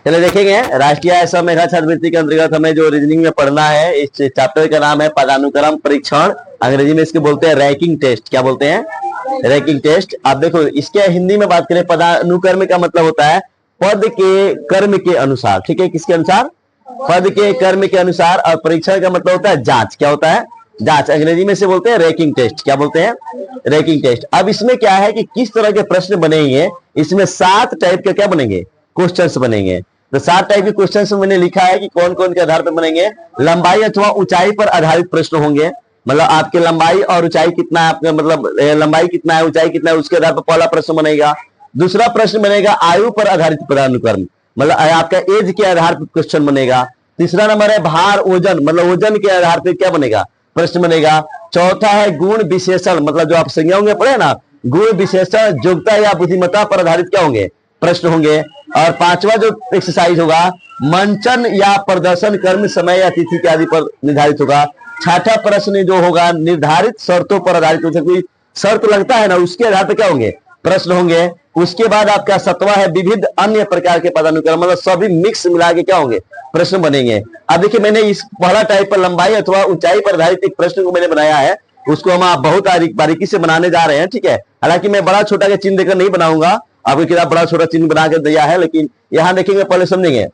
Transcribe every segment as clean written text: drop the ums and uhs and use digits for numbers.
चलिए देखेंगे राष्ट्रीय असम मेधा छात्रवृत्ति के अंतर्गत हमें जो रीजनिंग में पढ़ना है, इस चैप्टर का नाम है पदानुक्रम परीक्षण। अंग्रेजी में इसके बोलते हैं रैंकिंग टेस्ट। क्या बोलते हैं? Ranking test. आप देखो इसके हिंदी में बात करें, पदानुक्रम का मतलब होता है पद के कर्म के अनुसार। ठीक है, किसके अनुसार? पद के कर्म के अनुसार। और परीक्षण का मतलब होता है जांच। क्या होता है? जांच। अंग्रेजी में से बोलते हैं रैंकिंग टेस्ट। क्या बोलते हैं? Ranking test. अब इसमें क्या है कि किस तरह के प्रश्न बनेंगे, इसमें 7 टाइप के क्या बनेंगे? क्वेश्चंस बनेंगे। तो 7 टाइप के क्वेश्चंस मैंने लिखा है कि कौन कौन के आधार पर बनेंगे। लंबाई अथवा ऊंचाई पर आधारित प्रश्न होंगे, मतलब आपके लंबाई और ऊंचाई कितना है, आपका मतलब लंबाई कितना है, ऊंचाई कितना है, उसके आधार पर पहला प्रश्न बनेगा। दूसरा प्रश्न बनेगा आयु पर आधारित पदानुक्रम, मतलब आपका एज के आधार पर क्वेश्चन बनेगा। तीसरा नंबर है भार ओजन, मतलब ओजन के आधार पर क्या बनेगा? प्रश्न बनेगा। चौथा है गुण विशेषण, मतलब जो आप संज्ञाओं में पढ़े ना, गुण विशेषण योग्यता या बुद्धिमत्ता पर आधारित क्या होंगे? प्रश्न होंगे। और 5वां जो एक्सरसाइज होगा मंचन या प्रदर्शन कर्म समय या तिथि के आदि पर निर्धारित होगा। 6ठा प्रश्न जो होगा निर्धारित शर्तों पर आधारित होता है, कोई शर्त लगता है ना, उसके आधार पर क्या होंगे? प्रश्न होंगे। उसके बाद आपका 7वां है विविध अन्य प्रकार के पदानुक्रम, मतलब सभी मिक्स मिला के क्या होंगे? प्रश्न बनेंगे। अब देखिए मैंने इस पहला टाइप पर लंबाई अथवा ऊंचाई पर आधारित एक प्रश्न को मैंने बनाया है, उसको हम आप बहुत बारीकी से बनाने जा रहे हैं। ठीक है, हालांकि मैं बड़ा छोटा के चिन्ह देकर नहीं बनाऊंगा, आपकी किताब बड़ा छोटा चिन्ह बना के दिया है, लेकिन यहां देखेंगे पहले समझेंगे।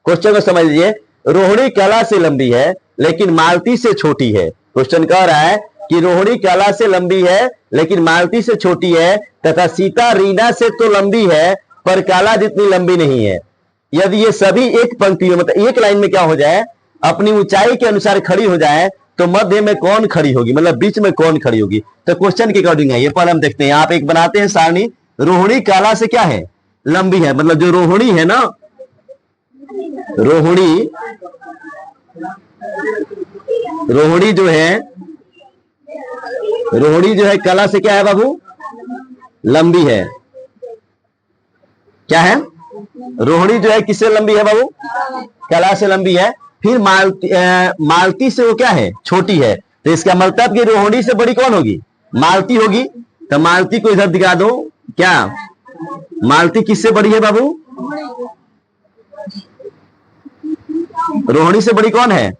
क्वेश्चन को समझ लीजिए। रोहिणी कला से लंबी है लेकिन मालती से छोटी है। क्वेश्चन कह रहा है कि रोहिणी कला से लंबी है लेकिन मालती से छोटी है, तथा सीता रीना से तो लंबी है पर काला जितनी लंबी नहीं है। यदि ये सभी एक पंक्ति में, मतलब एक लाइन में क्या हो जाए, अपनी ऊंचाई के अनुसार खड़ी हो जाए, तो मध्य में कौन खड़ी होगी, मतलब बीच में कौन खड़ी होगी? तो क्वेश्चन के अकॉर्डिंग है ये। पहले हम देखते हैं, आप एक बनाते हैं सारणी। रोहिणी काला से क्या है? लंबी है, मतलब जो रोहिणी है ना, रोहिणी जो है कला से क्या है बाबू? लंबी है। क्या है? रोहिणी जो है किससे लंबी है बाबू? कला से लंबी है। फिर मालती से वो क्या है? छोटी है। तो इसका मतलब कि रोहिणी से बड़ी कौन होगी? मालती होगी। तो मालती को इधर दिखा दो। क्या मालती किससे बड़ी है बाबू? रोहिणी से बड़ी कौन है?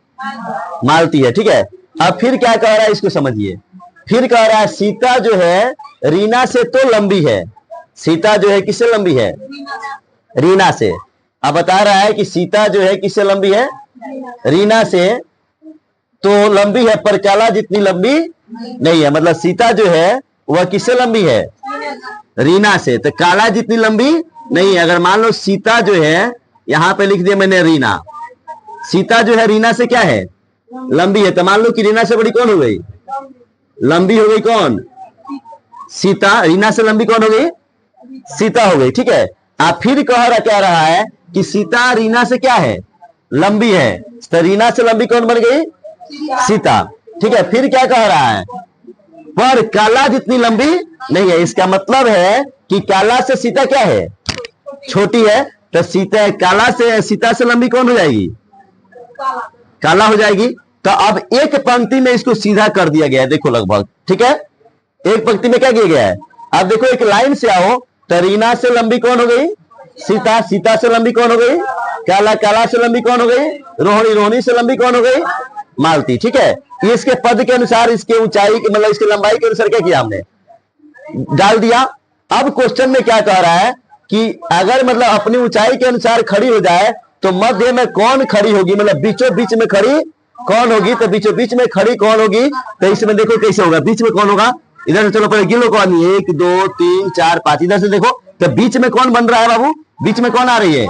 मालती है। ठीक है, अब फिर क्या कह रहा है इसको समझिए। फिर कह रहा है सीता जो है रीना से तो लंबी है। सीता जो है किससे लंबी है? रीना से। अब बता रहा है कि सीता जो है किससे लंबी है? रीना से तो लंबी है पर काला जितनी लंबी नहीं है, मतलब सीता जो है वह किससे लंबी है? रीना से। तो काला जितनी लंबी नहीं है। अगर मान लो सीता जो है, यहां पे लिख दिया मैंने रीना, सीता जो है रीना से क्या है? लंबी है। तो मान लो कि रीना से बड़ी कौन हो गई? लंबी हो गई कौन? सीता। रीना से लंबी कौन हो गई? सीता हो गई। ठीक है, आप फिर क्या रहा है कि सीता रीना से क्या है? लंबी है। तो रीना से लंबी कौन बन गई? सीता। ठीक है, फिर क्या कह रहा है? पर काला जितनी लंबी नहीं है। इसका मतलब है कि काला से सीता क्या है? छोटी है। तो सीता काला से सीता से लंबी कौन हो जाएगी? काला हो जाएगी। तो अब एक पंक्ति में इसको सीधा कर दिया गया है, देखो लगभग। ठीक है, एक पंक्ति में क्या किया गया है? अब देखो एक लाइन से आओ, तो रीना से लंबी कौन हो गई? सीता। सीता से लंबी कौन हो गई? काला। काला से लंबी कौन हो गई? रोहिणी। रोहिणी से लंबी कौन हो गई? मालती। ठीक है, ये इसके पद के अनुसार, इसके ऊंचाई के मतलब इसकी लंबाई के अनुसार क्या किया हमने? डाल दिया। अब क्वेश्चन में क्या कह रहा है कि अगर मतलब अपनी ऊंचाई के अनुसार खड़ी हो जाए तो मध्य में कौन खड़ी होगी, मतलब बीचों बीच में खड़ी कौन होगी? तो बीचों बीच में खड़ी कौन होगी? तो इसमें देखो कैसे होगा, बीच में कौन होगा? इधर से चलो पहले गिन लो कौन? 1 2 3 4 5। इधर से देखो तो बीच में कौन बन रहा है बाबू? बीच में कौन आ रही है?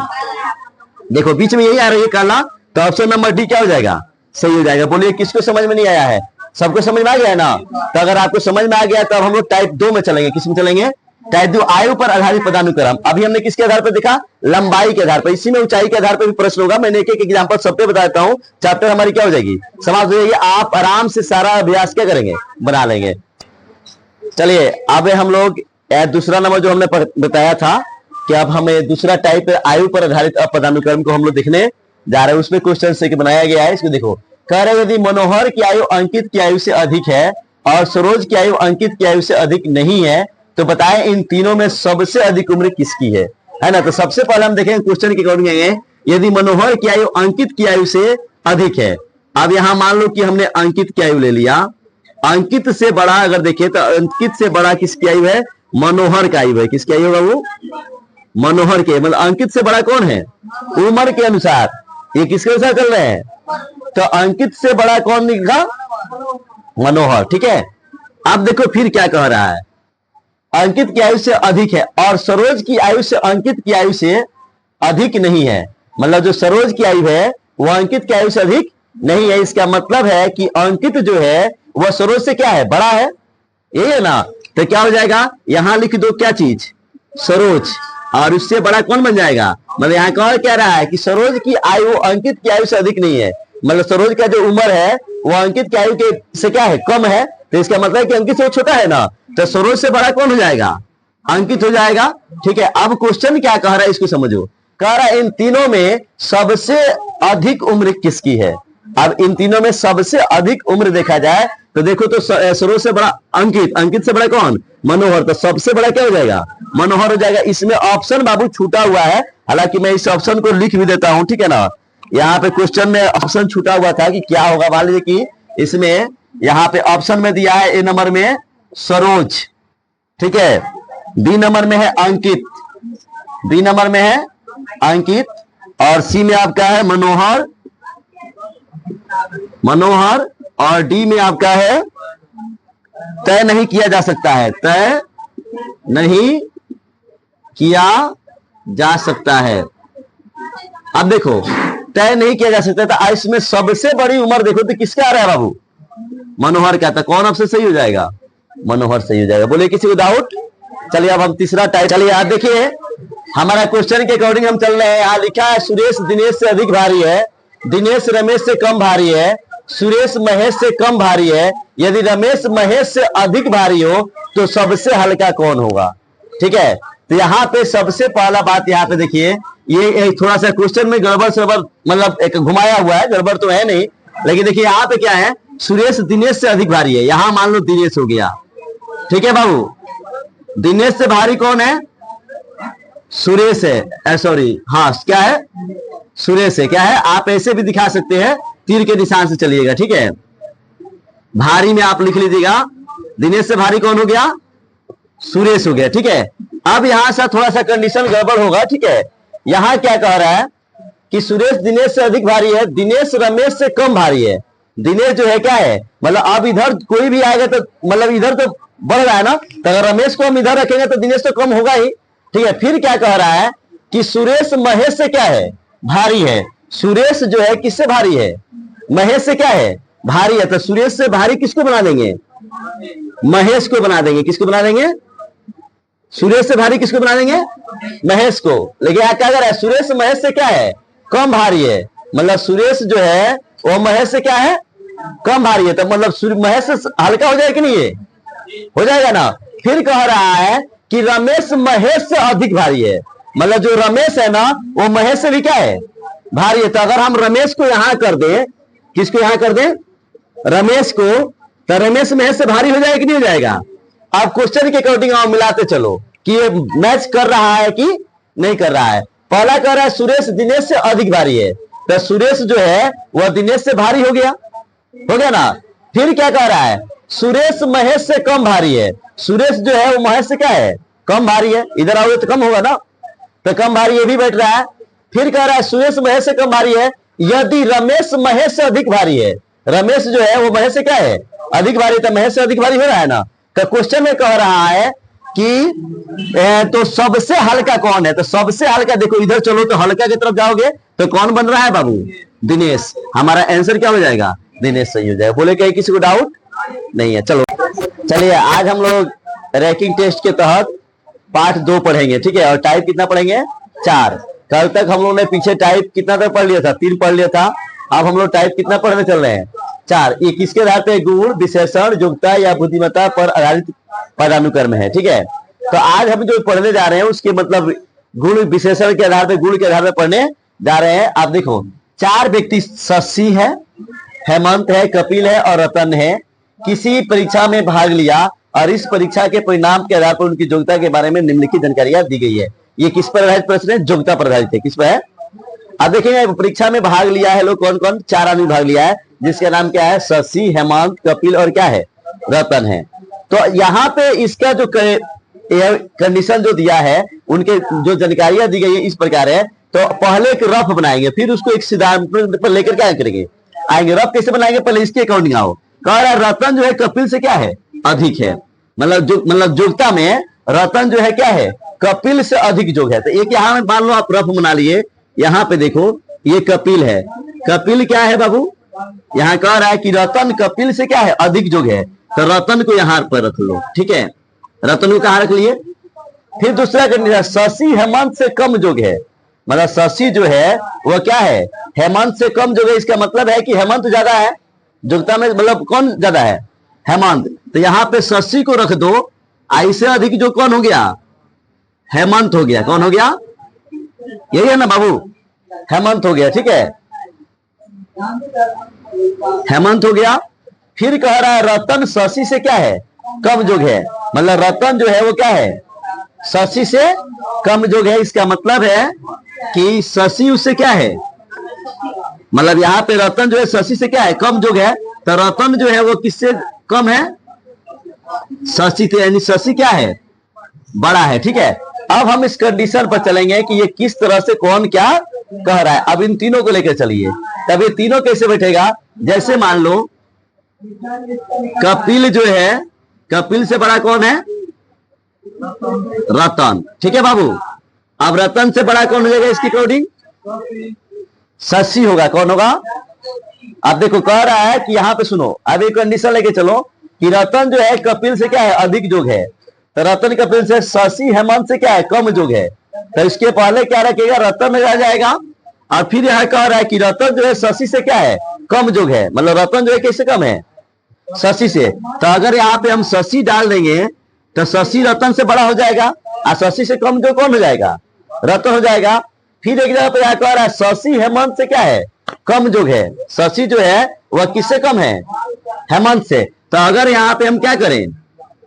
देखो बीच में यही आ रही है, काला। तो ऑप्शन नंबर डी क्या हो जाएगा? सही हो जाएगा। बोलिए किसको समझ में नहीं आया है? सबको समझ में आ गया है ना? तो अगर आपको समझ में आ गया तो हम लोग टाइप 2 में चलेंगे। किस में चलेंगे? टाइप 2, आयु पर आधारित पदानुक्रम। अभी हमने किसके आधार पर देखा? लंबाई के आधार पर। इसी में ऊंचाई के आधार पर भी प्रश्न होगा। मैंने एक एक एग्जांपल सब पे बताता हूँ, चैप्टर हमारी क्या हो जाएगी? समाप्त हो जाएगी। आप आराम से सारा अभ्यास क्या करेंगे? बना लेंगे। चलिए अब हम लोग दूसरा नंबर जो हमने बताया था कि अब हमें दूसरा टाइप आयु पर आधारित पदानुक्रम को हम लोग देखने जा रहे हैं। उसमें क्वेश्चन से बनाया गया है। इसको देखो, कह रहे यदि मनोहर की आयु अंकित की आयु से अधिक है और सरोज की आयु अंकित की आयु से अधिक नहीं है, तो बताएं इन तीनों में सबसे अधिक उम्र किसकी है? है ना। तो सबसे पहले हम देखेंगे क्वेश्चन के अकॉर्डिंग आएंगे, यदि मनोहर की आयु अंकित की आयु से अधिक है। अब यहां मान लो कि हमने अंकित की आयु ले लिया, अंकित से बड़ा अगर देखें तो अंकित से बड़ा किसकी आयु है? मनोहर का आयु है। किसकी आयु होगा? वो मनोहर के, मतलब अंकित से बड़ा कौन है? उम्र के अनुसार। ये किसके अनुसार चल रहे हैं? तो अंकित से बड़ा कौन निकला? मनोहर। ठीक है, अब देखो फिर क्या कह रहा है, अंकित की आयु से अधिक है और सरोज की आयु से अंकित की आयु से अधिक नहीं है। मतलब जो सरोज की आयु है वह अंकित की आयु से अधिक नहीं है। इसका मतलब है कि अंकित जो है वह सरोज से क्या है? बड़ा है, यही है ना। तो क्या हो जाएगा, यहां लिख दो क्या चीज? सरोज, और उससे बड़ा कौन बन जाएगा? मतलब यहाँ कौन कह रहा है कि सरोज की आयु अंकित की आयु से अधिक नहीं है। मतलब सरोज का जो उम्र है वो अंकित की आयु के से क्या है? कम है। तो इसका मतलब है कि अंकित से वो छोटा है ना, तो सरोज से बड़ा कौन हो जाएगा? अंकित हो जाएगा। ठीक है, अब क्वेश्चन क्या कह रहा है इसको समझो। कह रहा है इन तीनों में सबसे अधिक उम्र किसकी है? अब इन तीनों में सबसे अधिक उम्र देखा जाए तो देखो तो सरोज से बड़ा अंकित, अंकित से बड़ा कौन? मनोहर। तो सबसे बड़ा क्या हो जाएगा? मनोहर हो जाएगा। इसमें ऑप्शन बाबू छूटा हुआ है, हालांकि मैं इस ऑप्शन को लिख भी देता हूं, ठीक है ना। यहाँ पे क्वेश्चन में ऑप्शन छूटा हुआ था कि क्या होगा। मान लीजिए कि इसमें यहाँ पे ऑप्शन में दिया है ए नंबर में सरोज, ठीक है, बी नंबर में है अंकित, बी नंबर में है अंकित, और सी में आपका है मनोहर, मनोहर, और डी में आपका है तय नहीं किया जा सकता है, तय नहीं किया जा सकता है। अब देखो तय नहीं किया जा सकता, तो इसमें सबसे बड़ी उम्र देखो तो किसका आ रहा है बाबू? मनोहर का। था कौन ऑप्शन सही हो जाएगा? मनोहर सही हो जाएगा। बोले किसी को डाउट? चलिए अब हम तीसरा टाइप, चलिए आप देखिए हमारा क्वेश्चन के अकॉर्डिंग हम चल रहे हैं। यहाँ लिखा है सुरेश दिनेश से अधिक भारी है, दिनेश रमेश से कम भारी है, सुरेश महेश से कम भारी है। यदि रमेश महेश से अधिक भारी हो तो सबसे हल्का कौन होगा? ठीक है, तो यहाँ पे सबसे पहला बात यहाँ पे देखिए, ये थोड़ा सा क्वेश्चन में गड़बड़ सड़बड़ मतलब एक घुमाया हुआ है, गड़बड़ तो है नहीं, लेकिन देखिए यहाँ पे क्या है, सुरेश दिनेश से अधिक भारी है। यहां मान लो दिनेश हो गया, ठीक है बाबू। दिनेश से भारी कौन है? सुरेश है, सॉरी, हाँ क्या है? सुरेश है। क्या है? आप ऐसे भी दिखा सकते हैं, तीर के निशान से चलिएगा, ठीक है। भारी में आप लिख लीजिएगा, दिनेश से भारी कौन हो गया? सुरेश हो गया, ठीक है। अब यहां से थोड़ा सा कंडीशन गड़बड़ होगा, ठीक है। यहां क्या कह रहा है कि सुरेश दिनेश से अधिक भारी है, दिनेश रमेश से कम भारी है। दिनेश जो है क्या है, मतलब अब इधर कोई भी आएगा तो मतलब इधर तो बढ़ रहा है ना, तो अगर रमेश को हम इधर रखेंगे तो दिनेश तो कम होगा ही, ठीक है। फिर क्या कह रहा है कि सुरेश महेश से क्या है? भारी है। सुरेश जो है किससे भारी है? महेश से क्या है? भारी है। तो सुरेश से भारी किसको बना देंगे? महेश को बना देंगे। किसको बना देंगे? सुरेश से भारी किसको बना देंगे? महेश को। लेकिन क्या कह रहा है? सुरेश महेश से क्या है? कम भारी है। मतलब सुरेश जो है वो महेश से क्या है? कम भारी है। तो मतलब महेश से हल्का हो जाएगा कि नहीं? ये हो जाएगा ना। फिर कह रहा है कि रमेश महेश से अधिक भारी है। मतलब जो रमेश है ना वो महेश से भी क्या है? भारी है। तो अगर हम रमेश को यहां कर दें, किसको यहां कर दें? रमेश को, तो रमेश महेश से भारी हो जाएगा कि नहीं हो जाएगा? आप क्वेश्चन के अकॉर्डिंग आप मिलाते चलो कि ये मैच कर रहा है कि नहीं कर रहा है। पहला कह रहा है सुरेश दिनेश से अधिक भारी है, तो सुरेश जो है वह दिनेश से भारी हो गया ना। फिर क्या कह रहा है? सुरेश महेश से कम भारी है। सुरेश जो है वो महेश से क्या है? कम भारी है। इधर आओगे तो कम होगा ना, तो कम भारी ये भी बैठ रहा है। फिर कह रहा है सुरेश महेश से कम भारी है यदि रमेश महेश से अधिक भारी है। रमेश जो है वो महेश से क्या है? अधिक भारी, तो महेश से अधिक भारी हो रहा है ना। तो क्वेश्चन में कह रहा है कि तो सबसे हल्का कौन है? तो सबसे हल्का देखो, इधर चलो तो हल्का की तरफ जाओगे तो कौन बन रहा है बाबू? दिनेश। हमारा आंसर क्या हो जाएगा? दिनेश सही हो जाएगा। बोले क्या किसी को डाउट नहीं है? चलो चलिए आज हम लोग रैंकिंग टेस्ट के तहत पार्ट 2 पढ़ेंगे, ठीक है। और टाइप कितना पढ़ेंगे? 4। कल तक हम लोग ने पीछे टाइप कितना तक पढ़ लिया था? 3 पढ़ लिया था। अब हम लोग टाइप कितना पढ़ने चल रहे हैं? 4। ये किसके आधार पे? गुण, विशेषण, योग्यता या बुद्धिमत्ता पर आधारित पदानुक्रम है, ठीक है। तो आज हम जो पढ़ने जा रहे हैं उसके मतलब गुण विशेषण के आधार पे, गुण के आधार पे पढ़ने जा रहे हैं। आप देखो 4 व्यक्ति, शशि है, हेमंत है, कपिल है और रतन है, किसी परीक्षा में भाग लिया और इस परीक्षा के परिणाम के आधार पर उनकी योग्यता के बारे में निम्नलिखित जानकारियां दी गई है। ये किस पर आधारित प्रश्न है? योग्यता पर आधारित है। किस पर है? अब देखेंगे परीक्षा में भाग लिया है लोग कौन कौन, 4 आदमी भाग लिया है, जिसका नाम क्या है? शशि, हेमंत, कपिल और क्या है? रतन है। तो यहाँ पे इसका जो कंडीशन जो दिया है, उनके जो जानकारियां दी गई है इस प्रकार है। तो पहले एक रफ बनाएंगे, फिर उसको एक सिद्धांत पर लेकर क्या करेंगे, आएंगे। रफ कैसे बनाएंगे? पहले इसके अकॉर्डिंग आओ। कह रहा है रतन जो है कपिल से क्या है? अधिक है। मतलब योग्यता में रतन जो है क्या है? कपिल से अधिक योग है। तो एक यहाँ मान लो आप रफ बना लिए, यहाँ पे देखो ये कपिल है। कपिल क्या है बाबू? यहाँ कह रहा है कि रतन कपिल से क्या है? अधिक योग है। तो रतन को यहाँ पर रख लो, ठीक है। रतन को कहाँ रख लिए? फिर दूसरा कंडीशन, शशि हेमंत से कम योग है। मतलब शशि जो है वो क्या है? हेमंत से कम योग है। इसका मतलब है कि हेमंत ज्यादा है योग्यता में, मतलब कौन ज्यादा है? हेमंत। तो यहाँ पे शशि को रख दो, ऐसे अधिक जो कौन हो गया? हेमंत हो गया। कौन हो गया? यही है ना बाबू? हेमंत हो गया, ठीक है। हेमंत हो गया। फिर कह रहा है रतन शशि से क्या है? कम योग है। मतलब रतन जो है वो क्या है? शशि से कम योग है। इसका मतलब है कि शशि उससे क्या है? मतलब यहाँ पे रतन जो है शशि से क्या है? कम योग है। तो रतन जो है वो किससे कम है? शशि से, यानी शशि क्या है? बड़ा है, ठीक है। अब हम इस कंडीशन पर चलेंगे कि ये किस तरह से कौन क्या कह रहा है। अब इन तीनों को लेकर चलिए, तब ये तीनों कैसे बैठेगा? जैसे मान लो कपिल जो है, कपिल से बड़ा कौन है? रतन, ठीक है बाबू। अब रतन से बड़ा कौन हो जाएगा इसकी अकॉर्डिंग? शशि होगा। कौन होगा? अब देखो कह रहा है कि यहाँ पे सुनो, अब एक कंडीशन लेके चलो कि रतन जो है कपिल से क्या है? अधिक योग है। तो रतन कपिल से, शशि हेमंत से क्या है? कम योग है। तो इसके पहले क्या रखेगा? रतन रह जाएगा। और फिर यह कह रहा है कि रतन जो है शशि से क्या है? कम योग है। मतलब रतन जो है कैसे कम है? शशि से। तो अगर यहाँ पे हम शशि डाल देंगे तो शशि रतन से बड़ा हो जाएगा, और शशि से कम जो कौन हो जाएगा? रतन हो जाएगा। फिर एक जगह पे यहाँ कह रहा है शशि हेमंत से क्या है? कम योग है। शशि जो है वह किससे कम है? हेमंत से। तो अगर यहाँ पे हम क्या करें?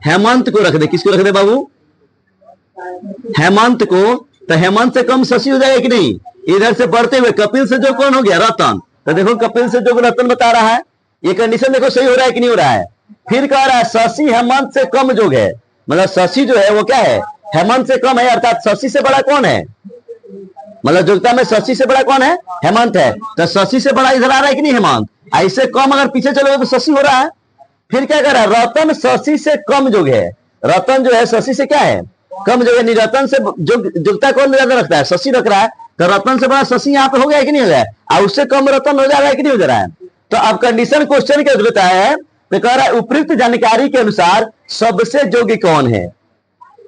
हेमंत को रख दे। किसको रख दे बाबू? हेमंत को। तो हेमंत से कम शशि हो जाएगा कि नहीं? इधर से बढ़ते हुए कपिल से जो कौन हो गया? रतन। तो देखो कपिल से जो रतन बता रहा है, ये कंडीशन देखो सही हो रहा है कि नहीं हो रहा है? फिर कह रहा है शशि हेमंत से कम योग है। मतलब शशि जो है वो क्या है? हेमंत से कम है। अर्थात शशि से बड़ा कौन है? मतलब योग्यता में शशि से बड़ा कौन है? हेमंत है। तो शशि से बड़ा इधर आ रहा है कि नहीं? हेमंत। ऐसे कम अगर पीछे चलोगे तो शशि हो रहा है। फिर क्या कर रहा है? रतन शशि से कम योग है। रतन जो है शशि से क्या है? कम योग है। रतन से योग्यता कौन ज्यादा रखता है? शशि रख रहा है। तो रतन से बड़ा शशि यहाँ पे हो गया कि नहीं हो गया? और उससे कम रतन हो जा रहा है कि नहीं हो जा रहा है? तो अब कंडीशन क्वेश्चन क्या बताया है? तो कह रहा है उपयुक्त जानकारी के अनुसार सबसे योग्य कौन है।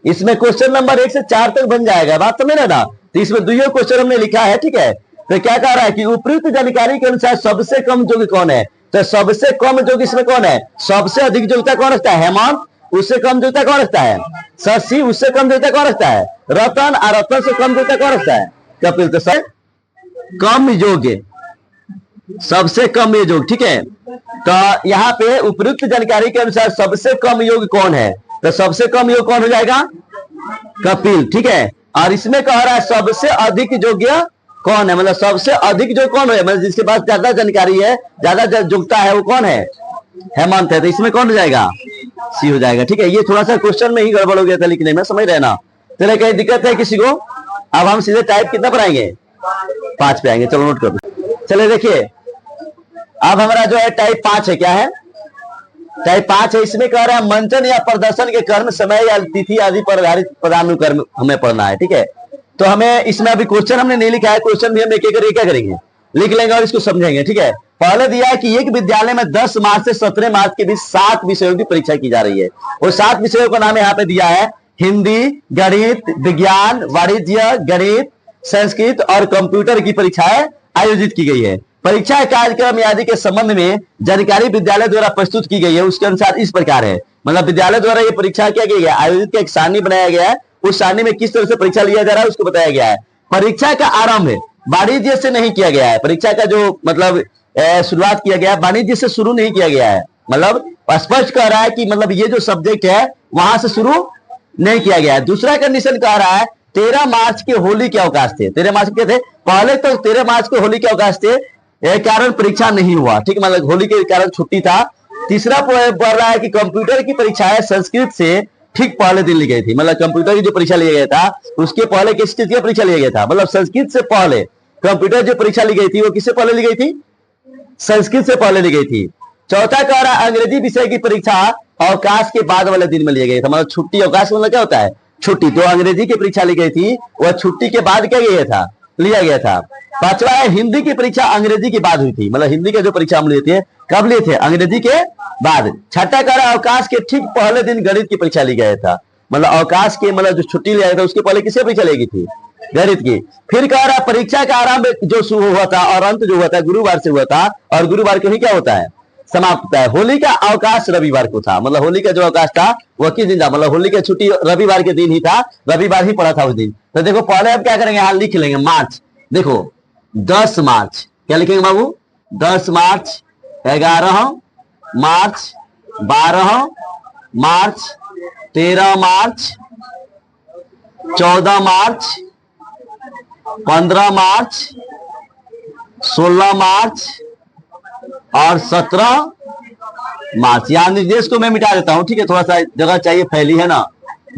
इसमें क्वेश्चन नंबर 1 से 4 तक बन जाएगा। बात समझ रहे ना? तो इसमें दुइयों क्वेश्चन हमने लिखा है, ठीक है। तो क्या कह रहा है कि उपयुक्त जानकारी के अनुसार सबसे कम योग्य कौन है? तो सबसे कम योग्य इसमें कौन है? सबसे अधिक योग्यता कौन रखता है? हेमंत। उससे कम योग्यता कौन रखता है? शशि। उससे कम योग्यता कौन रखता है? रतन। और रतन से कम योग्यता कौन रखता है? कपिल। तो सबसे कम योग्य, सबसे कम योग, ठीक है। तो यहाँ पे उपयुक्त जानकारी के अनुसार सबसे कम योग कौन है? तो सबसे कम योग कौन हो जाएगा? कपिल, ठीक है। और इसमें कह रहा है सबसे अधिक योग्य कौन है? मतलब सबसे अधिक जो कौन है, मतलब जिसके पास ज्यादा जानकारी है, ज्यादा योग्यता है, वो कौन है? हेमंत है। तो इसमें कौन हो जाएगा? सी हो जाएगा, ठीक है। ये थोड़ा सा क्वेश्चन में ही गड़बड़ हो गया था लिखने में, समझ रहे ना? चले कहीं दिक्कत है किसी को? अब हम सीधे टाइप कितना पर आएंगे? 5 पे आएंगे। चलो नोट कर लो। चले देखिए, अब हमारा जो है टाइप 5 है। क्या है? टाइप 5 है। इसमें कह रहा है मंचन या प्रदर्शन के कर्म, समय या तिथि आदि पर आधारित पदानुक्रम हमें पढ़ना है, ठीक है। तो हमें इसमें अभी क्वेश्चन हमने नहीं लिखा है, क्वेश्चन भी हम एक एक करके क्या करेंगे? लिख लेंगे और इसको समझेंगे, ठीक है। पहले दिया है कि एक विद्यालय में 10 मार्च से 17 मार्च के बीच 7 विषयों की परीक्षा की जा रही है। और 7 विषयों का नाम यहाँ पे दिया है हिंदी, गणित, विज्ञान, वाणिज्य, गणित, संस्कृत और कंप्यूटर की परीक्षाएं आयोजित की गई है। परीक्षा कार्यक्रम आदि के संबंध में जानकारी विद्यालय द्वारा प्रस्तुत की गई है। उसके अनुसार इस प्रकार है, मतलब विद्यालय द्वारा ये परीक्षा क्या गई है, आयोजित का एक सारणी बनाया गया है। उस सारणी में किस तरह से परीक्षा लिया जा रहा है उसको बताया गया है। परीक्षा का आरंभ वाणिज्य से नहीं किया गया है। परीक्षा का जो मतलब शुरुआत किया गया है वाणिज्य से शुरू नहीं किया गया है। मतलब स्पष्ट कह रहा है कि मतलब ये जो सब्जेक्ट है वहां से शुरू नहीं किया गया है। दूसरा कंडीशन कह रहा है 13 मार्च के होली के अवकाश थे। 13 मार्च के थे, पहले तो 13 मार्च को होली के अवकाश थे, एक कारण परीक्षा नहीं हुआ, ठीक, मतलब होली के कारण छुट्टी था। तीसरा बढ़ रहा है कि कंप्यूटर की परीक्षाएं संस्कृत से ठीक पहले दिन ली गई थी, मतलब कंप्यूटर की जो परीक्षा लिया गया था उसके पहले किस चीज की परीक्षा लिया गया था, मतलब संस्कृत से पहले कंप्यूटर जो परीक्षा ली गई थी वो किससे पहले ली गई थी, संस्कृत से पहले ली गई थी। चौथा कह रहा है अंग्रेजी विषय की परीक्षा अवकाश के बाद वाले दिन में लिया गया था, मतलब छुट्टी, अवकाश मतलब क्या होता है, छुट्टी। तो अंग्रेजी की परीक्षा ली गई थी वह छुट्टी के बाद क्या लिया गया था। पांचवा है हिंदी की परीक्षा अंग्रेजी के बाद हुई थी, मतलब हिंदी के जो परीक्षा हम लिए थे कब लिए थे, अंग्रेजी के बाद। छठा कह रहा है अवकाश के ठीक पहले दिन गणित की परीक्षा ली गया था, मतलब अवकाश के मतलब जो छुट्टी लिया था उसके पहले किसकी परीक्षा ली थी, गणित की। फिर कह रहा है परीक्षा का आरंभ जो शुरू हुआ था और अंत जो हुआ था गुरुवार से हुआ था, और गुरुवार को ही क्या होता है, समाप्त होता है। होली का अवकाश रविवार को था, मतलब होली का जो अवकाश था वह किस दिन था, मतलब होली की छुट्टी रविवार के दिन ही था, रविवार ही पड़ा था उस दिन। तो देखो पहले अब क्या करेंगे, यहाँ लिख लेंगे मार्च, देखो 10 मार्च, क्या लिखेंगे बाबू, 10 मार्च, 11 मार्च, 12 मार्च, 13 मार्च, 14 मार्च, 15 मार्च, 16 मार्च और 17 मार्च। यहां निर्देश को मैं मिटा देता हूं, ठीक है, थोड़ा सा जगह चाहिए, फैली है ना।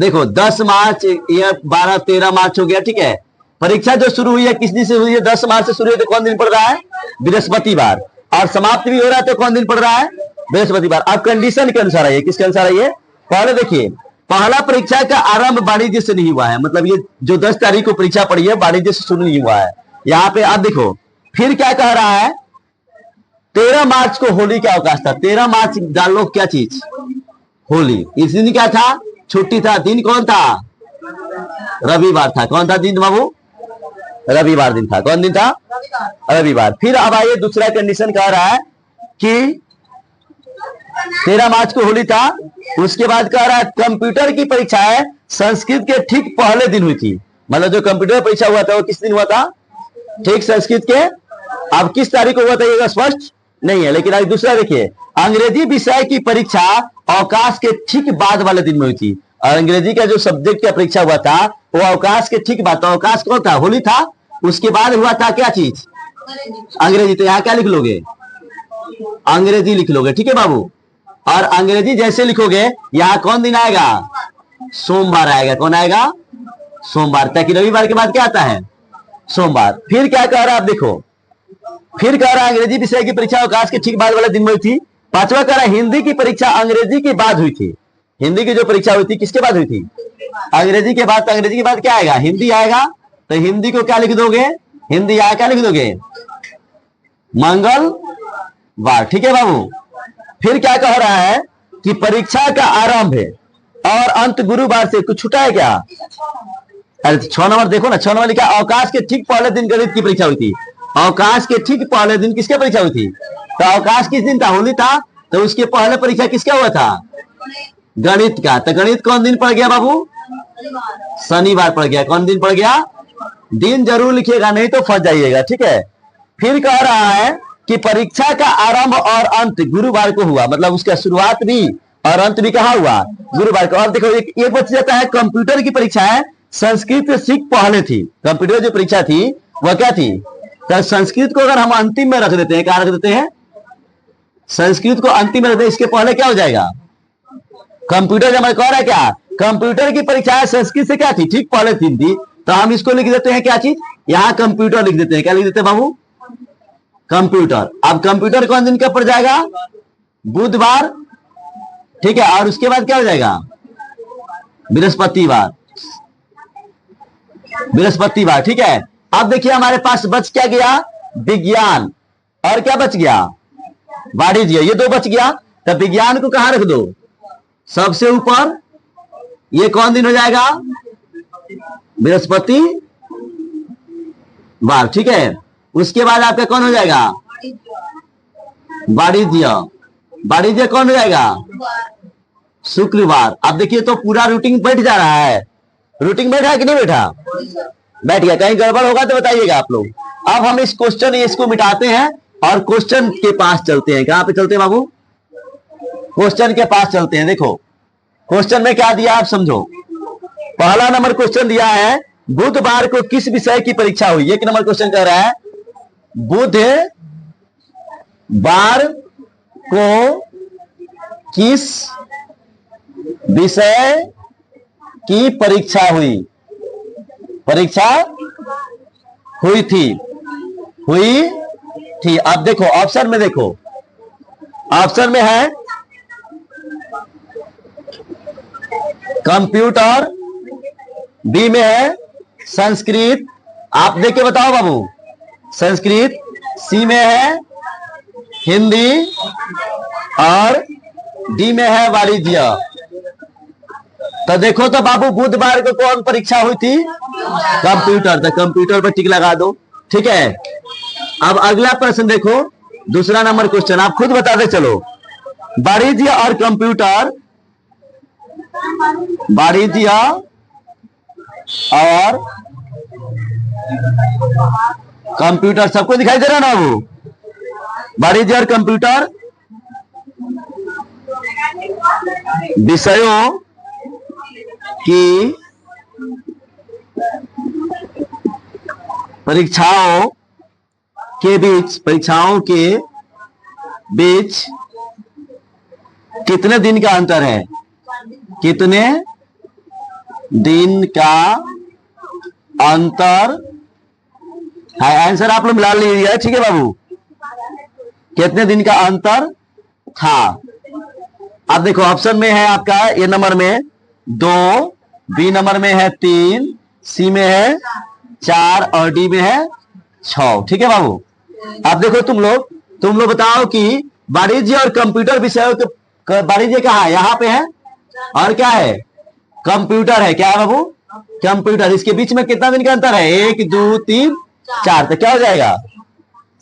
देखो 10 मार्च, ये 12 13 मार्च हो गया, ठीक है। परीक्षा जो शुरू हुई है किस दिन से हुई है, 10 मार्च से शुरू हुई है, तो कौन दिन पड़ रहा है, बृहस्पतिवार, और समाप्त भी हो रहा है तो कौन दिन पड़ रहा है, बृहस्पतिवार। अब कंडीशन के अनुसार आइए, किसके अनुसार आइए, पहले देखिए पहला परीक्षा का आरंभ वाणिज्य से नहीं हुआ है, मतलब ये जो 10 तारीख को परीक्षा पड़ी है वाणिज्य से शुरू नहीं हुआ है यहाँ पे। आप देखो फिर क्या कह रहा है, 13 मार्च को होली का अवकाश था, 13 मार्च डाल लो क्या चीज, होली। इस दिन क्या था, छुट्टी था, दिन कौन था, रविवार था। कौन था दिन बाबू, रविवार दिन था। कौन दिन था, रविवार। फिर अब आइए दूसरा कंडीशन कह रहा है कि 13 मार्च को होली था, उसके बाद कह रहा है कंप्यूटर की परीक्षाएं संस्कृत के ठीक पहले दिन हुई थी, मतलब जो कंप्यूटर परीक्षा हुआ था वो किस दिन हुआ था, ठीक संस्कृत के। अब किस तारीख को हुआ था ये स्पष्ट नहीं है, लेकिन आज दूसरा देखिए अंग्रेजी विषय की परीक्षा अवकाश के ठीक बाद वाले दिन में हुई थी, और अंग्रेजी का जो सब्जेक्ट का परीक्षा हुआ था वो अवकाश के ठीक बाद, तो अवकाश कौन था, होली था, उसके बाद हुआ था क्या चीज, अंग्रेजी। तो यहाँ क्या लिख लोगे, अंग्रेजी लिख लोगे, ठीक है बाबू। और अंग्रेजी जैसे लिखोगे यहां कौन दिन आएगा, सोमवार आएगा। कौन आएगा, सोमवार, ताकि रविवार के बाद क्या आता है, सोमवार। फिर क्या कह रहा है, आप देखो फिर कह रहा है अंग्रेजी विषय की परीक्षा अवकाश के ठीक बाद वाले दिन में हुई थी। पांचवा कह रहा है हिंदी की परीक्षा अंग्रेजी के बाद हुई थी, हिंदी की जो परीक्षा हुई थी किसके बाद हुई थी, अंग्रेजी के बाद। तो अंग्रेजी के बाद क्या आएगा, हिंदी आएगा, तो हिंदी को क्या लिख दोगे, हिंदी आया क्या लिख दोगे, मंगलवार, ठीक है बाबू। फिर क्या कह रहा है कि परीक्षा का आरंभ है और अंत गुरुवार से, कुछ छूटा है क्या, अरे 6 नंबर देखो ना, 6 नंबर लिखा अवकाश के ठीक पहले दिन गणित की परीक्षा हुई थी। अवकाश के ठीक पहले दिन किसके परीक्षा हुई थी, तो अवकाश किस दिन था, होली था, तो उसके पहले परीक्षा किसका हुआ था, गणित का। तो गणित कौन दिन पड़ गया बाबू, शनिवार पड़ गया। कौन दिन पड़ गया, दिन जरूर लिखिएगा नहीं तो फंस जाइएगा, ठीक है। फिर कह रहा है कि परीक्षा का आरंभ और अंत गुरुवार को हुआ, मतलब उसका शुरुआत भी और अंत भी कहाँ हुआ, गुरुवार को। और देखो एक बच जाता है, कंप्यूटर की परीक्षा है संस्कृत से ठीक पहले थी, कंप्यूटर जो परीक्षा थी वह क्या थी, तो संस्कृत को अगर हम अंतिम में रख देते हैं, क्या रख देते हैं, संस्कृत को अंतिम में रख देते हैं, इसके पहले क्या हो जाएगा, कंप्यूटर। जब मैं कह रहा है क्या, कंप्यूटर की परीक्षा संस्कृत से क्या थी, ठीक पहले दिन थी, तो हम इसको लिख देते हैं क्या चीज, यहाँ कंप्यूटर लिख देते हैं। क्या लिख देते हैं बाबू, कंप्यूटर। अब कंप्यूटर कौन दिन का पड़ जाएगा, बुधवार, ठीक है। और उसके बाद क्या हो जाएगा, बृहस्पतिवार, बृहस्पतिवार, ठीक है। अब देखिए हमारे पास बच क्या गया, विज्ञान, और क्या बच गया, वाणिज्य, ये 2 बच गया। तो विज्ञान को कहां रख दो, सबसे ऊपर। ये कौन दिन हो जाएगा, बृहस्पतिवार, ठीक है। उसके बाद आपका कौन हो जाएगा, वाणिज्य, वाणिज्य कौन हो जाएगा, शुक्रवार। अब देखिए तो पूरा रूटीन बैठ जा रहा है, रूटीन बैठा है कि नहीं बैठा, बैठ गया। कहीं गड़बड़ होगा तो बताइएगा आप लोग। अब हम इस क्वेश्चन इसको मिटाते हैं और क्वेश्चन के पास चलते हैं। कहां पे चलते हैं बाबू, क्वेश्चन के पास चलते हैं। देखो क्वेश्चन में क्या दिया आप समझो। पहला नंबर क्वेश्चन दिया है बुधवार को किस विषय की परीक्षा हुई? एक नंबर क्वेश्चन कह रहा है बुधवार को किस विषय की परीक्षा हुई? परीक्षा हुई थी। अब देखो ऑप्शन में, देखो ऑप्शन में है कंप्यूटर, बी में है संस्कृत, आप देख के बताओ बाबू, संस्कृत, सी में है हिंदी और डी में है वाणिज्य। तो देखो तो बाबू बुधवार को कौन परीक्षा हुई थी? कंप्यूटर। तो कंप्यूटर पर टिक लगा दो, ठीक है। अब अगला प्रश्न देखो, दूसरा नंबर क्वेश्चन, आप खुद बताते चलो। वाणिज्य और कंप्यूटर, वाणिज्य और कंप्यूटर, सबको दिखाई दे रहा है ना वो? वाणिज्य और कंप्यूटर विषयों की परीक्षाओं के बीच कितने दिन का अंतर है? कितने दिन का अंतर है? आंसर आप लोग मिला लीजिएगा, ठीक है बाबू। कितने दिन का अंतर था? अब देखो ऑप्शन में है आपका ए नंबर में 2, बी नंबर में है 3, सी में है 4 और डी में है 6, ठीक है बाबू। अब देखो तुम लोग बताओ कि वाणिज्य और कंप्यूटर विषयों के, वाणिज्य कहाँ है? यहाँ पे है, और क्या है? कंप्यूटर है। क्या है बाबू? कंप्यूटर। इसके बीच में कितना दिन का अंतर है? 1 2 3 4, तो क्या हो जाएगा?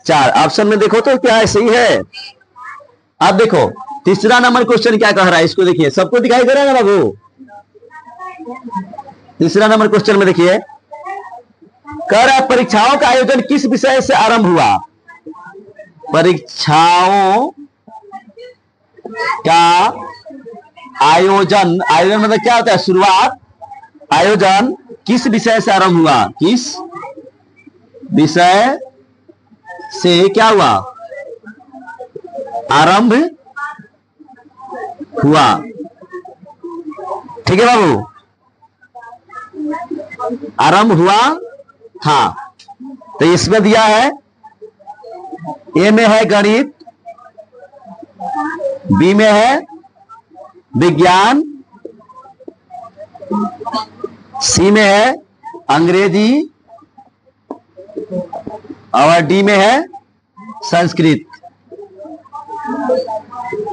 4। ऑप्शन में देखो तो क्या सही है। अब देखो तीसरा नंबर क्वेश्चन क्या कह रहा है, इसको देखिए, सबको दिखाई दे रहा है ना बाबू? तीसरा नंबर क्वेश्चन में देखिए, कह रहा है परीक्षाओं का आयोजन किस विषय से आरंभ हुआ? परीक्षाओं का आयोजन मतलब क्या होता है? शुरुआत। आयोजन किस विषय से आरंभ हुआ? किस विषय से क्या हुआ? आरंभ हुआ, ठीक है बाबू। आरंभ हुआ था। तो इसमें दिया है, ए में है गणित, बी में है विज्ञान, सी में है अंग्रेजी और डी में है संस्कृत।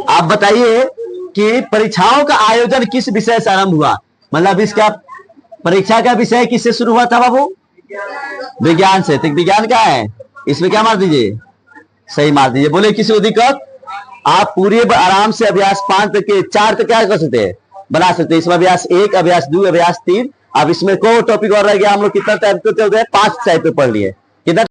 आप बताइए कि परीक्षाओं का आयोजन किस विषय से आरंभ हुआ? मतलब इसका परीक्षा का विषय किससे शुरू हुआ था बाबू? विज्ञान से। तो विज्ञान क्या है? इसमें क्या मार दीजिए? सही मार दीजिए। बोले किसी को दिक्कत? आप पूरे आराम से अभ्यास 5 तक के 4 तक क्या कर सकते हैं? बना सकते हैं। इसमें अभ्यास 1, अभ्यास 2, अभ्यास 3। अब इसमें को टॉपिक और रह गया, हम लोग कितना टाइप पे चल रहे हैं? 5 टाइप पे पढ़ लिए। कितना